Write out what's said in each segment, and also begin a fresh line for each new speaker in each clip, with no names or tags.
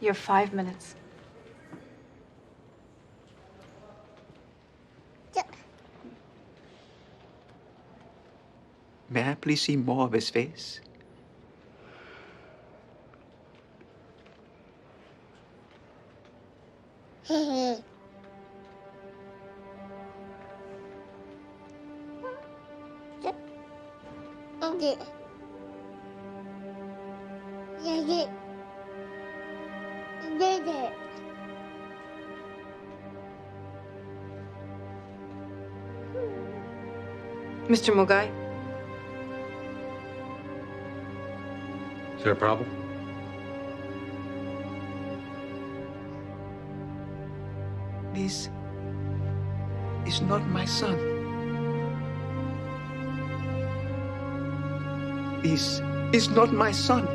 You have 5 minutes.
May I please see more of his face?
Mr. Mogai?
Is there a problem?
This is not my son. This is not my son.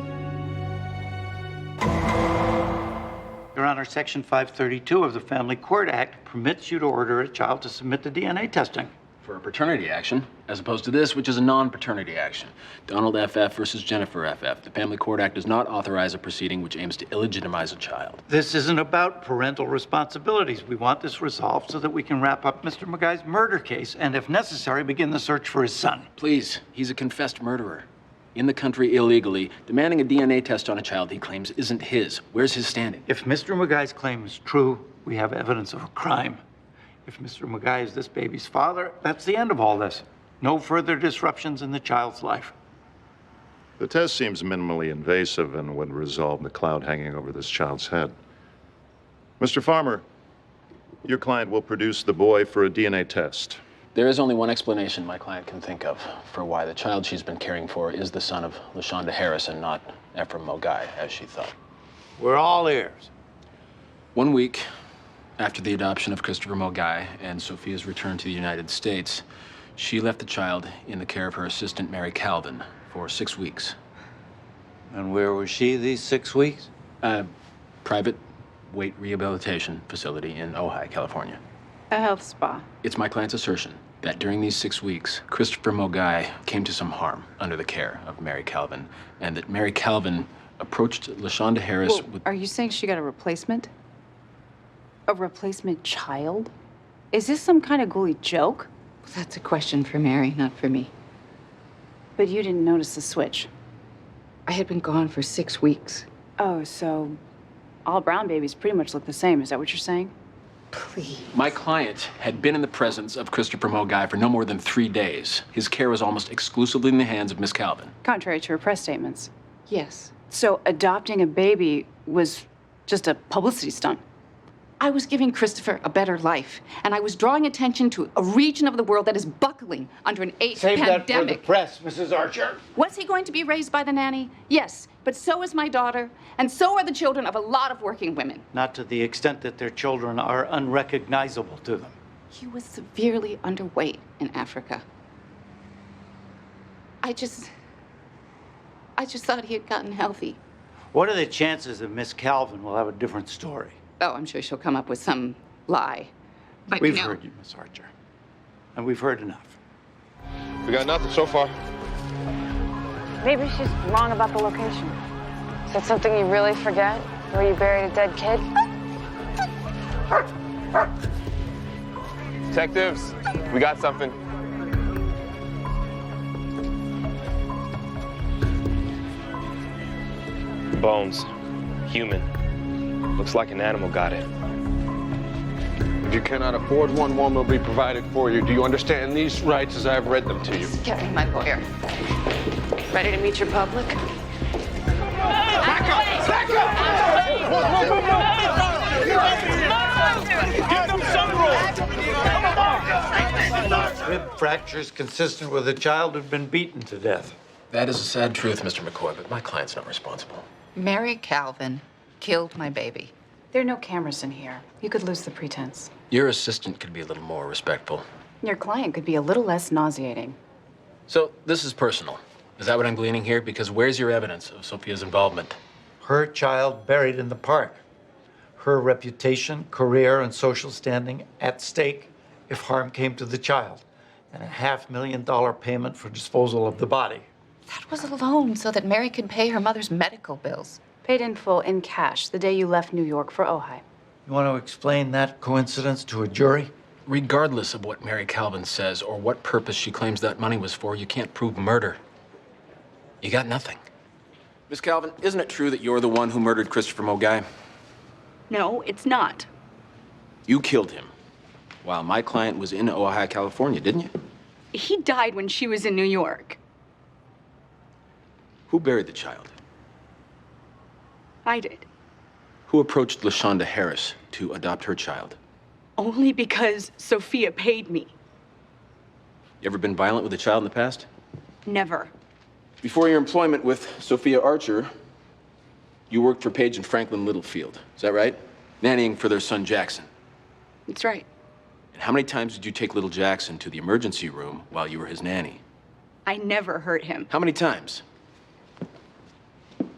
Your Honor, Section 532 of the Family Court Act permits you to order a child to submit to DNA testing.
For a paternity action, as opposed to this, which is a non-paternity action. Donald FF versus Jennifer FF. The Family Court Act does not authorize a proceeding which aims to illegitimize a child.
This isn't about parental responsibilities. We want this resolved so that we can wrap up Mr. Mugai's murder case and, if necessary, begin the search for his son.
Please, he's a confessed murderer. In the country illegally, demanding a DNA test on a child he claims isn't his. Where's his standing?
If Mr. Mugai's claim is true, we have evidence of a crime. If Mr. Mugai is this baby's father, that's the end of all this. No further disruptions in the child's life.
The test seems minimally invasive and would resolve the cloud hanging over this child's head. Mr. Farmer, your client will produce the boy for a DNA test.
There is only one explanation my client can think of for why the child she's been caring for is the son of LaShonda Harris and not Ephraim Mogai, as she thought.
We're all ears.
1 week after the adoption of Christopher Mogai and Sophia's return to the United States, she left the child in the care of her assistant, Mary Calvin, for 6 weeks.
And where was she these 6 weeks?
Private weight rehabilitation facility in Ojai, California.
A health spa.
It's my client's assertion that during these 6 weeks, Christopher Mogai came to some harm under the care of Mary Calvin, and that Mary Calvin approached LaShonda Harris with...
Are you saying she got a replacement? A replacement child? Is this some kind of ghouly joke?
That's a question for Mary, not for me.
But you didn't notice the switch.
I had been gone for 6 weeks.
Oh, so all brown babies pretty much look the same. Is that what you're saying?
Please.
My client had been in the presence of Christopher Mogai for no more than 3 days. His care was almost exclusively in the hands of Miss Calvin.
Contrary to her press statements.
Yes.
So adopting a baby was just a publicity stunt.
I was giving Christopher a better life, and I was drawing attention to a region of the world that is buckling under an AIDS
Save
pandemic.
that for the press, Mrs. Archer.
Was he going to be raised by the nanny? Yes, but so is my daughter, and so are the children of a lot of working women.
Not to the extent that their children are unrecognizable to them.
He was severely underweight in Africa. I just thought he had gotten healthy.
What are the chances that Miss Calvin will have a different story?
Oh, I'm sure she'll come up with some lie. But
We've
you know,
heard you, Miss Archer. And we've heard enough.
We got nothing so far.
Maybe she's wrong about the location. Is that something you really forget? Where you buried a dead kid?
Detectives, we got something. Bones. Human. Looks like an animal got it.
If you cannot afford one will be provided for you. Do you understand these rights as I have read them to you?
get me my lawyer. Ready to meet your public?
Back up! Back up! Give them some room!
Rib fractures consistent with a child who'd been beaten to death.
That is a sad truth, Mr. McCoy, but my client's not responsible.
Mary Calvin killed my baby.
There are no cameras in here. You could lose the pretense.
Your assistant could be a little more respectful.
Your client could be a little less nauseating.
So, this is personal. Is that what I'm gleaning here? Because where's your evidence of Sophia's involvement?
Her child buried in the park. Her reputation, career, and social standing at stake if harm came to the child. And a $500,000 payment for disposal of the body.
That was a loan so that Mary could pay her mother's medical bills.
Paid in full in cash the day you left New York for Ojai.
You want to explain that coincidence to a jury?
Regardless of what Mary Calvin says or what purpose she claims that money was for, you can't prove murder. You got nothing. Miss Calvin, isn't it true that you're the one who murdered Christopher Mogai?
No, it's not.
You killed him while my client was in Ojai, California, didn't you?
He died when she was in New York.
Who buried the child?
I did.
Who approached LaShonda Harris to adopt her child?
Only because Sophia paid me.
You ever been violent with a child in the past?
Never.
Before your employment with Sophia Archer, you worked for Paige and Franklin Littlefield. Is that right? Nannying for their son Jackson.
That's right.
And how many times did you take little Jackson to the emergency room while you were his nanny?
I never hurt him.
How many times?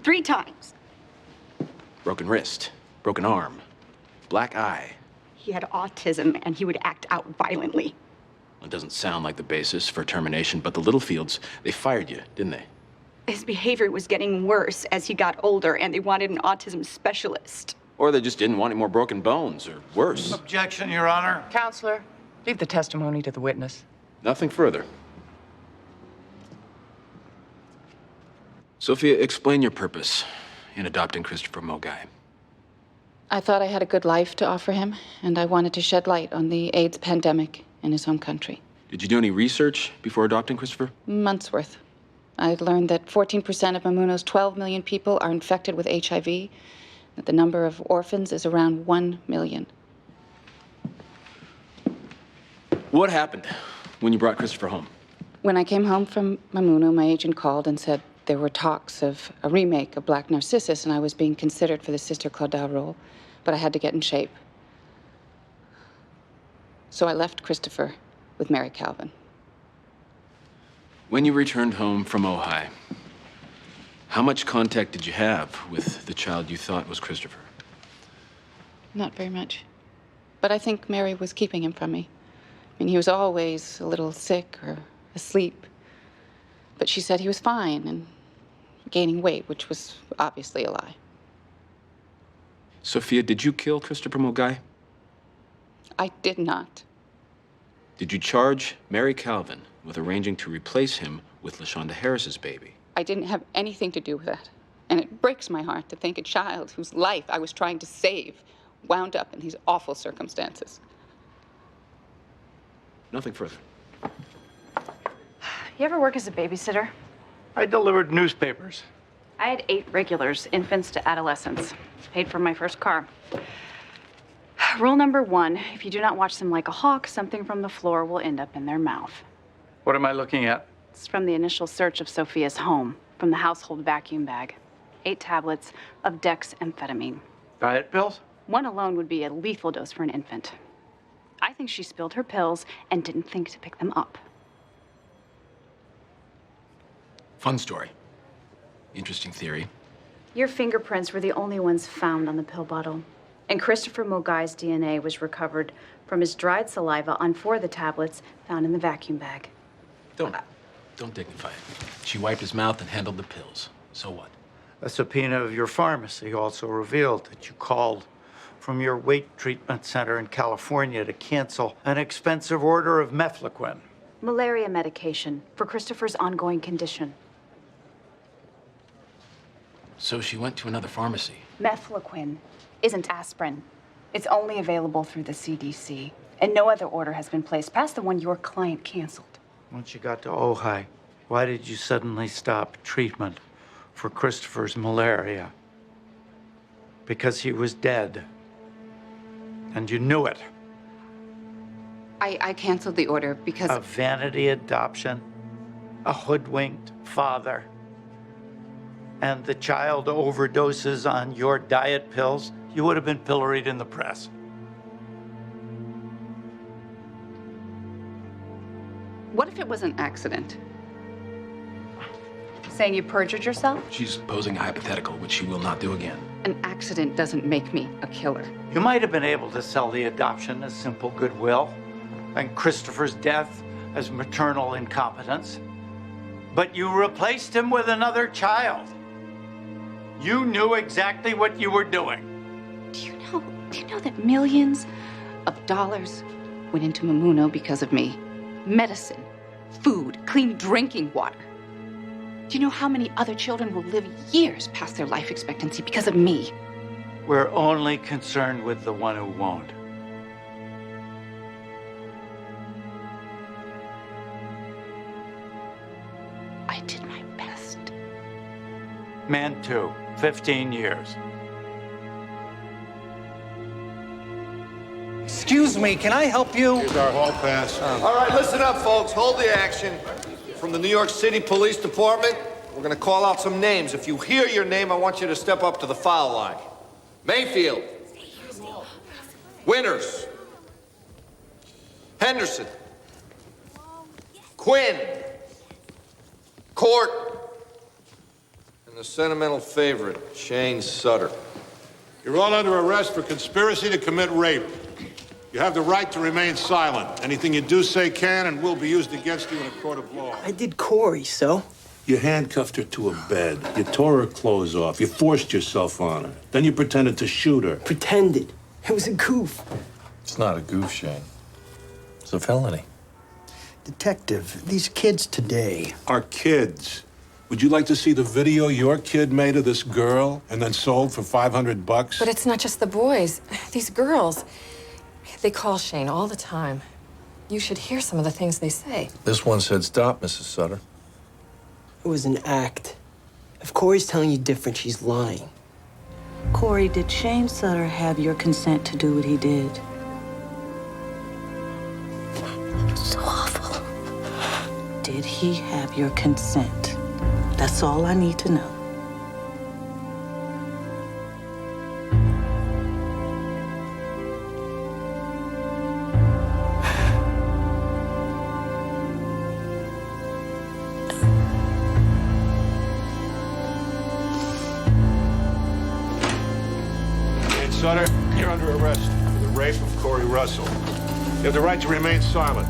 3 times.
Broken wrist, broken arm, black eye.
He had autism and he would act out violently.
It doesn't sound like the basis for termination, but the Littlefields, they fired you, didn't they?
His behavior was getting worse as he got older and they wanted an autism specialist.
Or they just didn't want any more broken bones, or worse.
Objection, Your Honor.
Counselor, leave the testimony to the witness.
Nothing further. Sophia, explain your purpose in adopting Christopher Mogai.
I thought I had a good life to offer him, and I wanted to shed light on the AIDS pandemic in his home country.
Did you do any research before adopting Christopher?
Months worth. I'd learned that 14% of Mamuno's 12 million people are infected with HIV, that the number of orphans is around 1 million.
What happened when you brought Christopher home?
When I came home from Mamuno, my agent called and said there were talks of a remake of Black Narcissus, and I was being considered for the Sister Claudel role, but I had to get in shape. So I left Christopher with Mary Calvin.
When you returned home from Ojai, how much contact did you have with the child you thought was Christopher?
Not very much. But I think Mary was keeping him from me. I mean, he was always a little sick or asleep. But she said he was fine and gaining weight, which was obviously a lie.
Sophia, did you kill Christopher Mogai?
I did not.
Did you charge Mary Calvin with arranging to replace him with LaShonda Harris's baby?
I didn't have anything to do with that. And it breaks my heart to think a child whose life I was trying to save wound up in these awful circumstances.
Nothing further.
You ever work as a babysitter?
I delivered newspapers.
I had 8 regulars, infants to adolescents. Paid for my first car. Rule number 1, if you do not watch them like a hawk, something from the floor will end up in their mouth.
What am I looking at?
It's from the initial search of Sophia's home, from the household vacuum bag. 8 tablets of dexamphetamine.
Diet pills?
1 alone would be a lethal dose for an infant. I think she spilled her pills and didn't think to pick them up.
Fun story. Interesting theory.
Your fingerprints were the only ones found on the pill bottle. And Christopher Mogai's DNA was recovered from his dried saliva on 4 of the tablets found in the vacuum bag.
Don't dignify it. She wiped his mouth and handled the pills. So what?
A subpoena of your pharmacy also revealed that you called from your weight treatment center in California to cancel an expensive order of mefloquine.
Malaria medication for Christopher's ongoing condition.
So she went to another pharmacy.
Mefloquine isn't aspirin. It's only available through the CDC. And no other order has been placed past the one your client canceled.
Once you got to Ojai, why did you suddenly stop treatment for Christopher's malaria? Because he was dead. And you knew it.
I canceled the order because...
A vanity adoption, a hoodwinked father, and the child overdoses on your diet pills, you would have been pilloried in the press.
What if it was an accident?
Saying you perjured yourself?
She's posing a hypothetical, which she will not do again.
An accident doesn't make me a killer.
You might have been able to sell the adoption as simple goodwill and Christopher's death as maternal incompetence, but you replaced him with another child. You knew exactly what you were doing.
Do you know that millions of dollars went into Mamuno because of me? Medicine, food, clean drinking water. Do you know how many other children will live years past their life expectancy because of me?
We're only concerned with the one who won't.
I did my best.
Man, too. 15 years.
Excuse me, can I help you?
Here's our hall pass.
All right, listen up, folks. Hold the action. From the New York City Police Department, we're going to call out some names. If you hear your name, I want you to step up to the foul line. Mayfield. Winters. Henderson. Quinn. Court. And the sentimental favorite, Shane Sutter.
You're all under arrest for conspiracy to commit rape. You have the right to remain silent. Anything you do, say, can and will be used against you in a court of law.
I did Corey, so?
You handcuffed her to a bed. You tore her clothes off. You forced yourself on her. Then you pretended to shoot her.
Pretended. It was a goof.
It's not a goof, Shane. It's a felony.
Detective, these kids today.
Are kids. Would you like to see the video your kid made of this girl and then sold for $500?
But it's not just the boys. These girls, they call Shane all the time. You should hear some of the things they say.
This one said stop, Mrs. Sutter.
It was an act. If Corey's telling you different, she's lying.
Corey, did Shane Sutter have your consent to do what he did? So awful. Did he have your consent? That's all I need to know.
Sutter, you're under arrest for the rape of Corey Russell. You have the right to remain silent.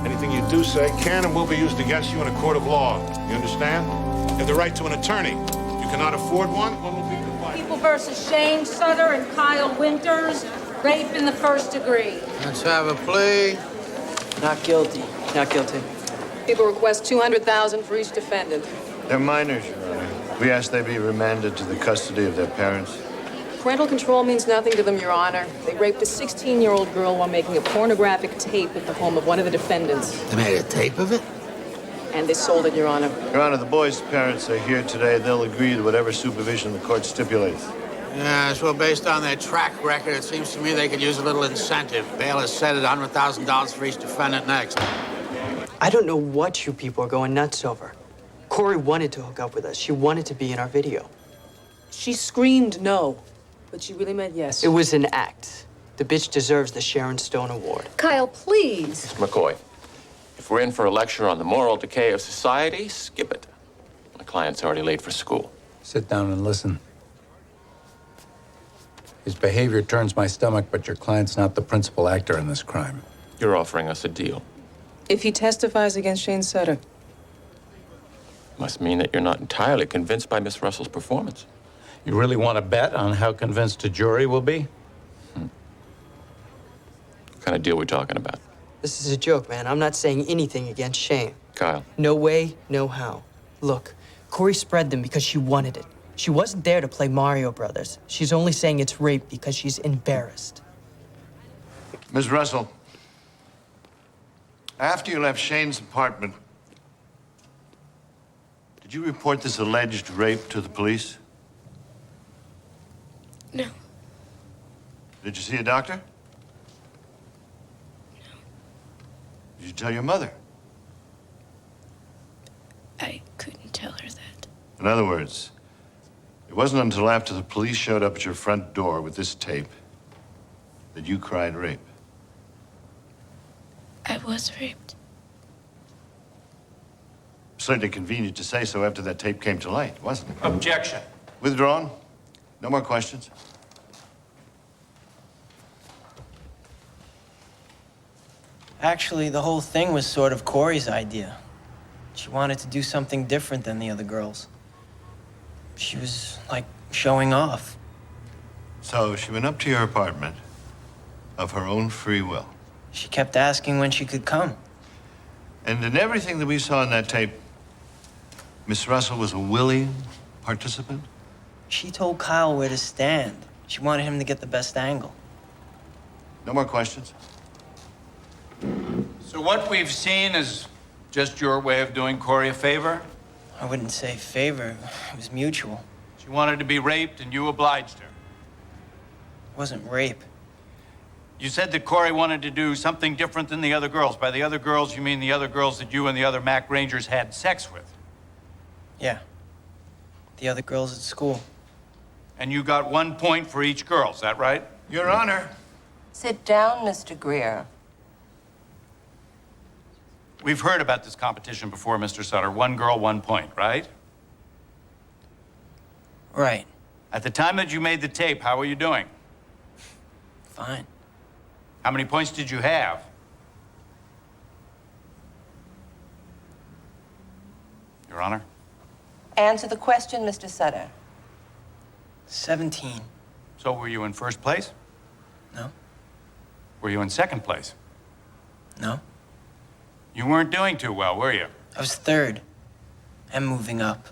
Anything you do say can and will be used against you in a court of law. You understand? You have the right to an attorney. If you cannot afford one will be provided.
People versus Shane Sutter and Kyle Winters. Rape in the first degree.
Let's have a plea.
Not guilty. Not guilty.
People request $200,000 for each defendant.
They're minors, Your Honor. We ask they be remanded to the custody of their parents.
Parental control means nothing to them, Your Honor. They raped a 16-year-old girl while making a pornographic tape at the home of one of the defendants.
They made a tape of it?
And they sold it, Your Honor.
Your Honor, the boys' parents are here today. They'll agree to whatever supervision the court stipulates.
Yes, well, based on their track record, it seems to me they could use a little incentive. Bail is set at $100,000 for each defendant next.
I don't know what you people are going nuts over. Corey wanted to hook up with us. She wanted to be in our video.
She screamed no, but she really meant yes.
It was an act. The bitch deserves the Sharon Stone Award.
Kyle, please.
McCoy, if we're in for a lecture on the moral decay of society, skip it. My client's already late for school.
Sit down and listen. His behavior turns my stomach, but your client's not the principal actor in this crime.
You're offering us a deal.
If he testifies against Shane Sutter.
Must mean that you're not entirely convinced by Miss Russell's performance.
You really want to bet on how convinced a jury will be?
What kind of deal we talking about?
This is a joke, man. I'm not saying anything against Shane.
Kyle.
No way, no how. Look, Corey spread them because she wanted it. She wasn't there to play Mario Brothers. She's only saying it's rape because she's embarrassed.
Ms. Russell, after you left Shane's apartment, did you report this alleged rape to the police?
No.
Did you see a doctor?
No.
Did you tell your mother?
I couldn't tell her that.
In other words, it wasn't until after the police showed up at your front door with this tape that you cried rape.
I was raped.
Certainly convenient to say so after that tape came to light, wasn't it?
Objection.
Withdrawn? No more questions?
Actually, the whole thing was sort of Corey's idea. She wanted to do something different than the other girls. She was, like, Showing off.
So she went up to your apartment of her own free will.
She kept asking when she could come.
And in everything that we saw in that tape, Miss Russell was a willing participant?
She told Kyle where to stand. She wanted him to get the best angle.
No more questions?
So what we've seen is just your way of doing Corey a favor?
I wouldn't say favor. It was mutual.
She wanted to be raped and you obliged her.
It wasn't rape.
You said that Corey wanted to do something different than the other girls. By the other girls, you mean the other girls that you and the other Mac Rangers had sex with.
Yeah. The other girls at school.
And you got 1 point for each girl, is that right?
Your Honor.
Sit down, Mr. Greer.
We've heard about this competition before, Mr. Sutter. 1 girl, 1 point, right?
Right.
At the time that you made the tape, how were you doing?
Fine.
How many points did you have? Your Honor?
Answer the question, Mr. Sutter.
17.
So were you in first place?
No.
Were you in second place?
No.
You weren't doing too well, were you?
I was third. And moving up.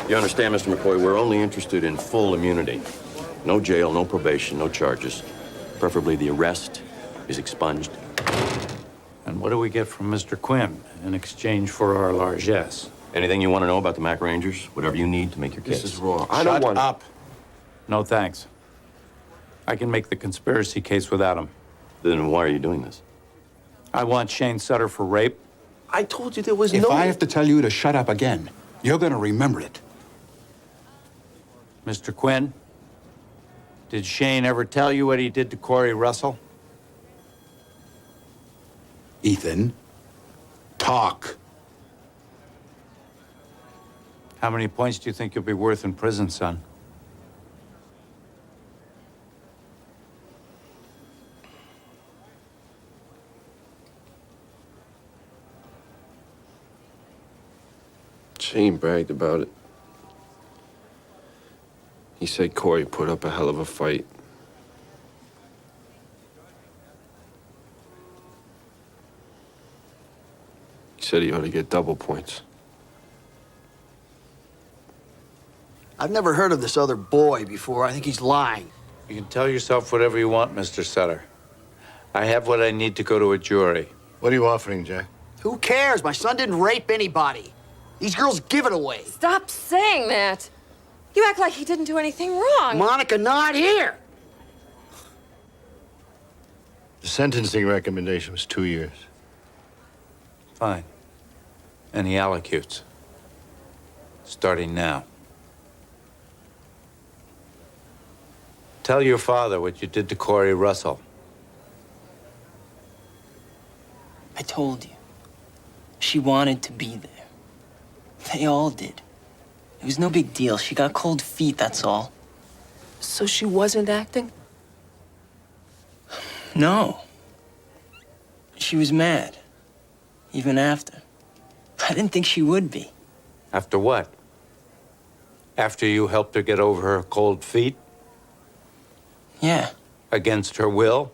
You understand, Mr. McCoy, we're only interested in full immunity. No jail, no probation, no charges. Preferably the arrest is expunged.
And what do we get from Mr. Quinn in exchange for our largesse?
Anything you want to know about the Mac Rangers? Whatever you need to make your case.
This is wrong. I
Shut
don't want
up. No thanks. I can make the conspiracy case without him.
Then why are you doing this?
I want Shane Sutter for rape.
I told you there was
If
no...
I have to tell you to shut up again, you're gonna remember it.
Mr. Quinn, did Shane ever tell you what he did to Corey Russell?
Ethan, talk.
How many points do you think you'll be worth in prison, son?
Shane bragged about it. He said Corey put up a hell of a fight. He said he ought to get double points.
I've never heard of this other boy before. I think he's lying.
You can tell yourself whatever you want, Mr. Sutter. I have what I need to go to a jury.
What are you offering, Jack?
Who cares? My son didn't rape anybody. These girls give it away.
Stop saying that. You act like he didn't do anything wrong.
Monica, not here.
The sentencing recommendation was 2 years.
Fine. And he allocutes. Starting now. Tell your father what you did to Corey Russell.
I told you. She wanted to be there. They all did. It was no big deal. She got cold feet, that's all.
So she wasn't acting?
No. She was mad. Even after. I didn't think she would be.
After what? After you helped her get over her cold feet?
Yeah.
Against her will?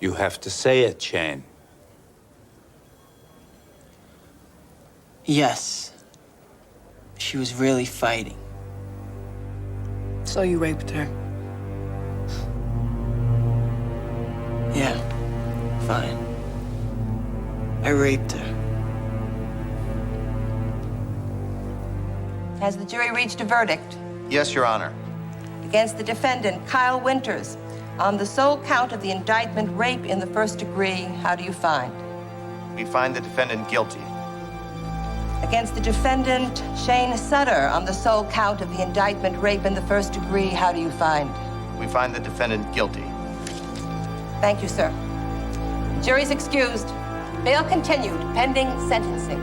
You have to say it, Shane.
Yes. She was really fighting.
So you raped her?
Yeah. Fine. I raped her.
Has the jury reached a verdict?
Yes, Your Honor.
Against the defendant, Kyle Winters, on the sole count of the indictment, rape in the first degree, how do you find?
We find the defendant guilty.
Against the defendant, Shane Sutter, on the sole count of the indictment, rape in the first degree, how do you find?
We find the defendant guilty.
Thank you, sir. Jury's excused. Bail continued, pending sentencing.